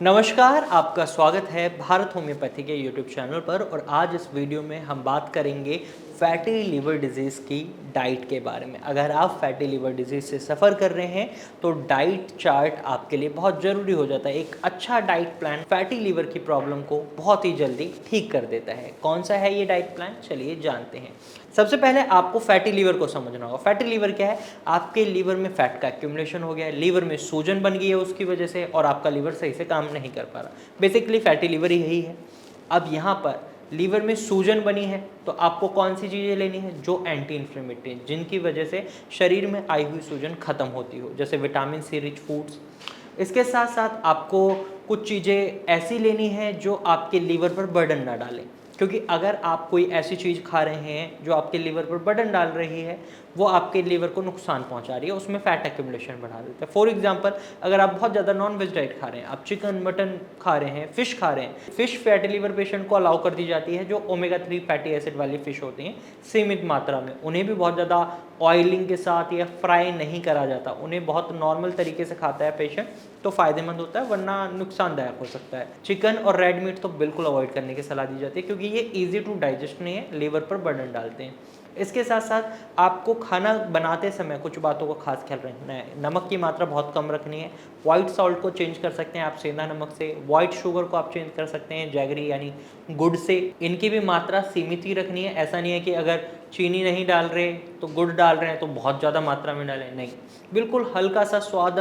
नमस्कार, आपका स्वागत है भारत होम्योपैथी के यूट्यूब चैनल पर। और आज इस वीडियो में हम बात करेंगे फैटी लीवर डिजीज़ की डाइट के बारे में। अगर आप फैटी लीवर डिजीज़ से सफ़र कर रहे हैं तो डाइट चार्ट आपके लिए बहुत ज़रूरी हो जाता है। एक अच्छा डाइट प्लान फैटी लीवर की प्रॉब्लम को बहुत ही जल्दी ठीक कर देता है। कौन सा है ये डाइट प्लान, चलिए जानते हैं। सबसे पहले आपको फैटी लीवर को समझना होगा। फैटी लीवर क्या है? आपके लीवर में फैट का एक्यूमुलेशन हो गया है, लीवर में सूजन बन गई है उसकी वजह से, और आपका लीवर सही से काम नहीं कर पा रहा। बेसिकली फैटी लीवर ही यही है। अब यहाँ पर लीवर में सूजन बनी है तो आपको कौन सी चीज़ें लेनी है? जो एंटी इन्फ्लेमेटरी, जिनकी वजह से शरीर में आई हुई सूजन खत्म होती हो, जैसे विटामिन सी रिच फूड्स। इसके साथ साथ आपको कुछ चीज़ें ऐसी लेनी है जो आपके लीवर पर बर्डन ना डालें, क्योंकि अगर आप कोई ऐसी चीज़ खा रहे हैं जो आपके लीवर पर बर्डन डाल रही है, वो आपके लीवर को नुकसान पहुंचा रही है, उसमें फैट एक्यूमुलेशन बढ़ा देता है। फॉर एग्जांपल, अगर आप बहुत ज़्यादा नॉन वेज डाइट खा रहे हैं, आप चिकन मटन खा रहे हैं, फ़िश खा रहे हैं, फ़िश फैटी लीवर पेशेंट को अलाउ कर दी जाती है। जो ओमेगा 3 फैटी एसिड वाली फ़िश होती हैं सीमित मात्रा में, उन्हें भी बहुत ज़्यादा ऑयलिंग के साथ या फ्राई नहीं करा जाता, उन्हें बहुत नॉर्मल तरीके से खाता है पेशेंट तो फ़ायदेमंद होता है, वरना नुकसानदायक हो सकता है। चिकन और रेड मीट तो बिल्कुल अवॉइड करने की सलाह दी जाती है, क्योंकि ये ईजी टू डाइजेस्ट नहीं है, लीवर पर बर्डन डालते हैं। इसके साथ साथ आपको खाना बनाते समय कुछ बातों का खास ख्याल रखना है। नमक की मात्रा बहुत कम रखनी है। वाइट सॉल्ट को चेंज कर सकते हैं आप सेंधा नमक से, वाइट शुगर को आप चेंज कर सकते हैं जैगरी यानी गुड़ से। इनकी भी मात्रा सीमित ही रखनी है। ऐसा नहीं है कि अगर चीनी नहीं डाल रहे तो गुड़ डाल रहे हैं तो बहुत ज़्यादा मात्रा में डालें, नहीं, बिल्कुल हल्का सा स्वाद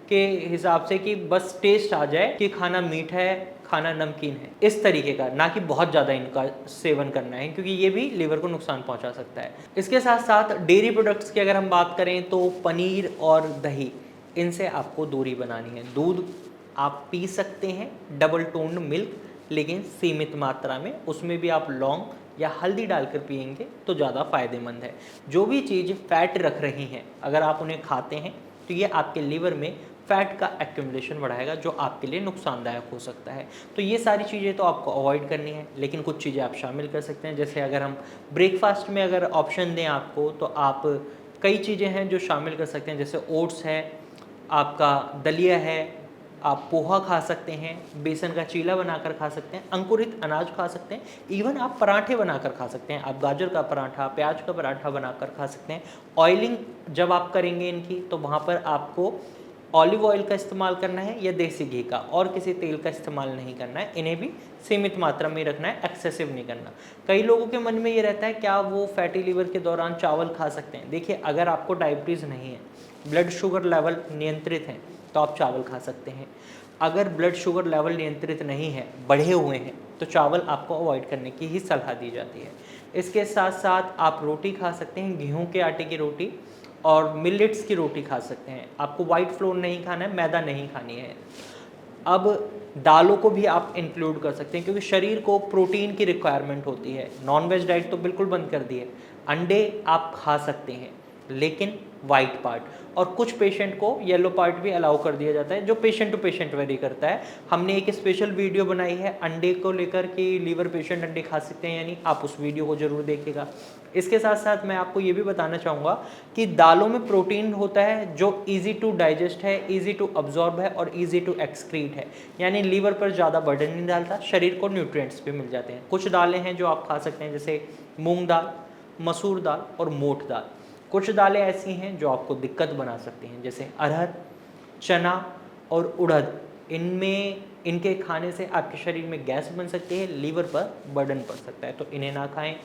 के हिसाब से, कि बस टेस्ट आ जाए कि खाना मीठा है, खाना नमकीन है, इस तरीके का, ना कि बहुत ज़्यादा इनका सेवन करना है, क्योंकि ये भी लीवर को नुकसान पहुंचा सकता है। इसके साथ साथ डेयरी प्रोडक्ट्स की अगर हम बात करें तो पनीर और दही, इनसे आपको दूरी बनानी है। दूध आप पी सकते हैं, डबल टोन्ड मिल्क, लेकिन सीमित मात्रा में। उसमें भी आप लौंग या हल्दी डालकर पिएंगे तो ज़्यादा फायदेमंद है। जो भी चीज़ फैट रख रही हैं, अगर आप उन्हें खाते हैं तो ये आपके लीवर में फैट का एक्यूमुलेशन बढ़ाएगा, जो आपके लिए नुकसानदायक हो सकता है। तो ये सारी चीज़ें तो आपको अवॉइड करनी है, लेकिन कुछ चीज़ें आप शामिल कर सकते हैं। जैसे अगर हम ब्रेकफास्ट में अगर ऑप्शन दें आपको, तो आप कई चीज़ें हैं जो शामिल कर सकते हैं। जैसे ओट्स है, आपका दलिया है, आप पोहा खा सकते हैं, बेसन का चीला बनाकर खा सकते हैं, अंकुरित अनाज खा सकते हैं, इवन आप पराठे बनाकर खा सकते हैं। आप गाजर का पराठा, प्याज का पराठा बनाकर खा सकते हैं। ऑयलिंग जब आप करेंगे इनकी, तो वहाँ पर आपको ऑलिव ऑयल का इस्तेमाल करना है या देसी घी का, और किसी तेल का इस्तेमाल नहीं करना है। इन्हें भी सीमित मात्रा में रखना है, एक्सेसिव नहीं करना। कई लोगों के मन में ये रहता है क्या वो फैटी लीवर के दौरान चावल खा सकते हैं? देखिए, अगर आपको डायबिटीज़ नहीं है, ब्लड शुगर लेवल नियंत्रित है, तो आप चावल खा सकते हैं। अगर ब्लड शुगर लेवल नियंत्रित नहीं है, बढ़े हुए हैं, तो चावल आपको अवॉइड करने की ही सलाह दी जाती है। इसके साथ साथ आप रोटी खा सकते हैं, गेहूं के आटे की रोटी और मिलेट्स की रोटी खा सकते हैं। आपको वाइट फ्लोर नहीं खाना है, मैदा नहीं खानी है। अब दालों को भी आप इंक्लूड कर सकते हैं, क्योंकि शरीर को प्रोटीन की रिक्वायरमेंट होती है। नॉन-वेज डाइट तो बिल्कुल बंद कर दी है। अंडे आप खा सकते हैं, लेकिन वाइट पार्ट, और कुछ पेशेंट को येलो पार्ट भी अलाउ कर दिया जाता है, जो पेशेंट टू पेशेंट वेरी करता है। हमने एक स्पेशल वीडियो बनाई है अंडे को लेकर कि लीवर पेशेंट अंडे खा सकते हैं यानी, आप उस वीडियो को ज़रूर देखिएगा। इसके साथ साथ मैं आपको ये भी बताना चाहूँगा कि दालों में प्रोटीन होता है जो ईजी टू डाइजेस्ट है, ईजी टू अब्जॉर्ब है और ईजी टू एक्सक्रीट है, यानी लीवर पर ज़्यादा बर्डन नहीं डालता, शरीर को न्यूट्रिएंट्स भी मिल जाते हैं। कुछ दालें हैं जो आप खा सकते हैं, जैसे मूंग दाल, मसूर दाल और मोठ दाल। कुछ दालें ऐसी हैं जो आपको दिक्कत बना सकती हैं, जैसे अरहर, चना और उड़द। इनमें इनके खाने से आपके शरीर में गैस बन सकती है, लीवर पर बर्डन पड़ सकता है, तो इन्हें ना खाएं।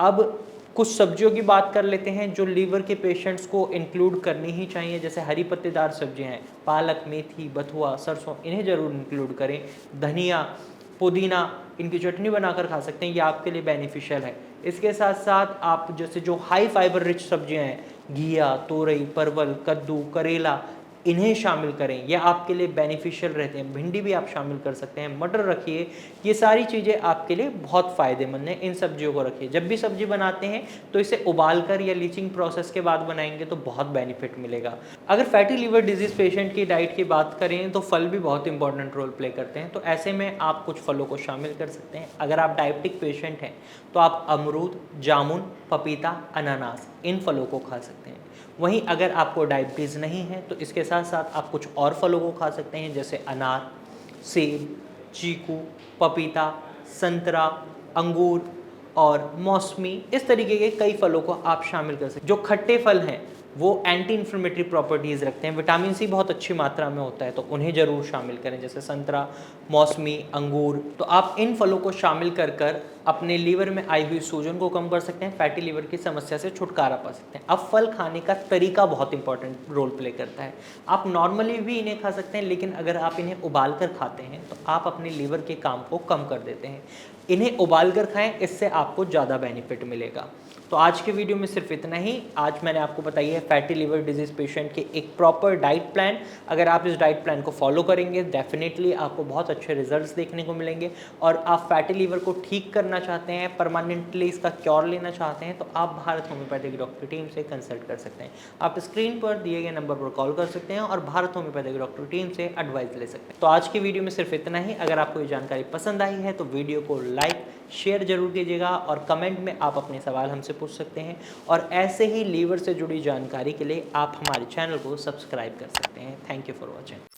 अब कुछ सब्जियों की बात कर लेते हैं जो लीवर के पेशेंट्स को इंक्लूड करनी ही चाहिए। जैसे हरी पत्तेदार सब्जियां हैं, पालक, मेथी, बथुआ, सरसों, इन्हें ज़रूर इंक्लूड करें। धनिया, पुदीना, इनकी चटनी बनाकर खा सकते हैं, ये आपके लिए बेनिफिशियल है। इसके साथ साथ आप जैसे जो हाई फाइबर रिच सब्जियां हैं, घिया, तोरई, परवल, कद्दू, करेला, इन्हें शामिल करें, ये आपके लिए बेनिफिशियल रहते हैं। भिंडी भी आप शामिल कर सकते हैं, मटर रखिए, ये सारी चीज़ें आपके लिए बहुत फ़ायदेमंद हैं। इन सब्जियों को रखिए। जब भी सब्जी बनाते हैं तो इसे उबाल कर या लीचिंग प्रोसेस के बाद बनाएंगे तो बहुत बेनिफिट मिलेगा। अगर फैटी लीवर डिजीज़ पेशेंट की डाइट की बात करें तो फल भी बहुत इंपॉर्टेंट रोल प्ले करते हैं, तो ऐसे में आप कुछ फलों को शामिल कर सकते हैं। अगर आप डायबिटिक पेशेंट हैं तो आप अमरूद, जामुन, पपीता, अनानास, इन फलों को खा सकते हैं। वहीं अगर आपको डायबिटीज़ नहीं है तो इसके साथ साथ आप कुछ और फलों को खा सकते हैं, जैसे अनार, सेब, चीकू, पपीता, संतरा, अंगूर और मौसमी, इस तरीके के कई फलों को आप शामिल कर सकते हैं। जो खट्टे फल हैं वो एंटी इन्फ्लेमेटरी प्रॉपर्टीज़ रखते हैं, विटामिन सी बहुत अच्छी मात्रा में होता है, तो उन्हें ज़रूर शामिल करें, जैसे संतरा, मौसमी, अंगूर। तो आप इन फलों को शामिल कर कर अपने लीवर में आई हुई सूजन को कम कर सकते हैं, फैटी लीवर की समस्या से छुटकारा पा सकते हैं। अब फल खाने का तरीका बहुत इंपॉर्टेंट रोल प्ले करता है। आप नॉर्मली भी इन्हें खा सकते हैं, लेकिन अगर आप इन्हें उबाल कर खाते हैं तो आप अपने लीवर के काम को कम कर देते हैं। इन्हें उबाल कर खाएं, इससे आपको ज़्यादा बेनिफिट मिलेगा। तो आज के वीडियो में सिर्फ इतना ही। आज मैंने आपको बताई है फैटी लिवर डिजीज़ पेशेंट के एक प्रॉपर डाइट प्लान। अगर आप इस डाइट प्लान को फॉलो करेंगे डेफिनेटली आपको बहुत अच्छे रिजल्ट्स देखने को मिलेंगे। और आप फैटी लिवर को ठीक करना चाहते हैं, परमानेंटली इसका क्योर लेना चाहते हैं, तो आप भारत होम्योपैथिक डॉक्टर टीम से कंसल्ट कर सकते हैं। आप स्क्रीन पर दिए गए नंबर पर कॉल कर सकते हैं और भारत होम्योपैथिक डॉक्टर टीम से एडवाइस ले सकते हैं। तो आज की वीडियो में सिर्फ इतना ही। अगर आपको ये जानकारी पसंद आई है तो वीडियो को लाइक शेयर जरूर कीजिएगा और कमेंट में आप अपने सवाल हमसे पूछ सकते हैं। और ऐसे ही लीवर से जुड़ी जानकारी के लिए आप हमारे चैनल को सब्सक्राइब कर सकते हैं। Thank you for watching.